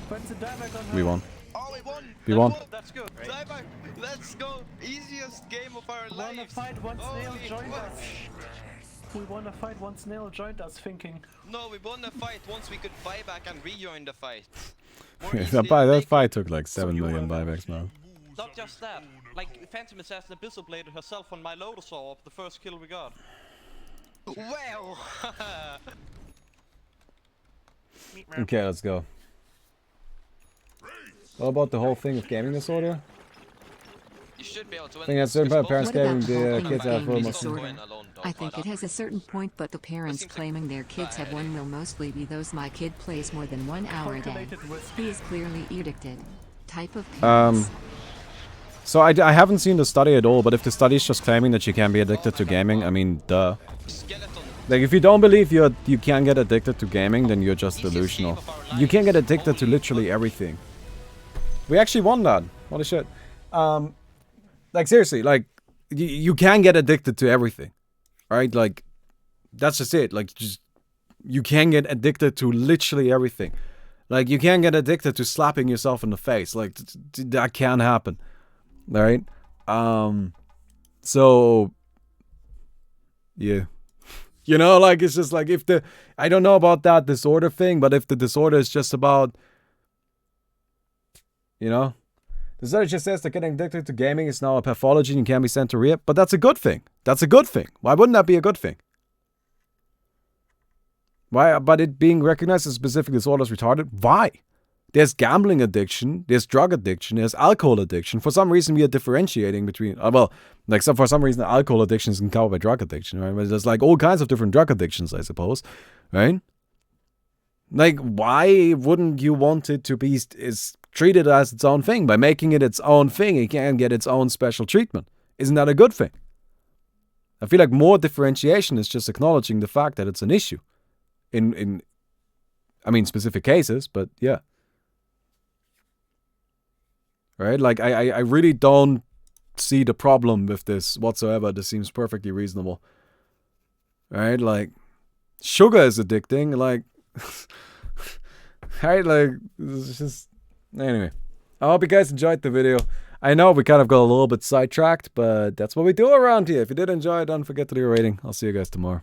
When's the dieback on her? We won. Oh, we won! We won. That's good. Dieback. Let's go! Easiest game of our Won a lives! fight once Nail Holy joined fuck. us. We won a fight once Nail joined us thinking. No, we won the fight once we could buy back and rejoin the fight. That fight took like 7 million buybacks now. Not just that. Like, Phantom Assassin Abyssal bladed herself on my Lotus Orb, the first kill we got. Well. Okay, let's go. What about the whole thing of gaming disorder? You should be able to I think at a certain point, parents What about gaming the whole the thing kids of have gaming almost. disorder? I think it has a certain point, but the parents claiming their kids have one will mostly be those my kid plays more than 1 hour a day. Calculated risk. He is clearly addicted. Type of parents. So I haven't seen the study at all, but if the study is just claiming that you can be addicted to gaming, I mean, duh. Skeleton. Like, if you don't believe you can get addicted to gaming, then you're just delusional. You can get addicted to literally everything. We actually won that. Holy shit. Like, seriously, like, you can get addicted to everything. Alright? Like, that's just it. Like, just, you can get addicted to literally everything. Like, you can get addicted to slapping yourself in the face. Like, that can happen. Alright? So, yeah. You know, like, it's just like, if the, I don't know about that disorder thing, but if the disorder is just about, you know, the study just says that getting addicted to gaming is now a pathology and you can be sent to rehab, but that's a good thing. That's a good thing. Why wouldn't that be a good thing? Why? But it being recognized as a specific disorder is retarded? Why? There's gambling addiction, there's drug addiction, there's alcohol addiction. For some reason, we are differentiating between, for some reason, alcohol addiction is covered by drug addiction, right? But there's like all kinds of different drug addictions, I suppose, right? Like, why wouldn't you want it to be is treated as its own thing? By making it its own thing, it can get its own special treatment. Isn't that a good thing? I feel like more differentiation is just acknowledging the fact that it's an issue. In specific cases, but yeah. Right? Like, I really don't see the problem with this whatsoever. This seems perfectly reasonable. Right? Like, sugar is addicting. Like, right? Like, it's just... Anyway. I hope you guys enjoyed the video. I know we kind of got a little bit sidetracked, but that's what we do around here. If you did enjoy it, don't forget to leave a rating. I'll see you guys tomorrow.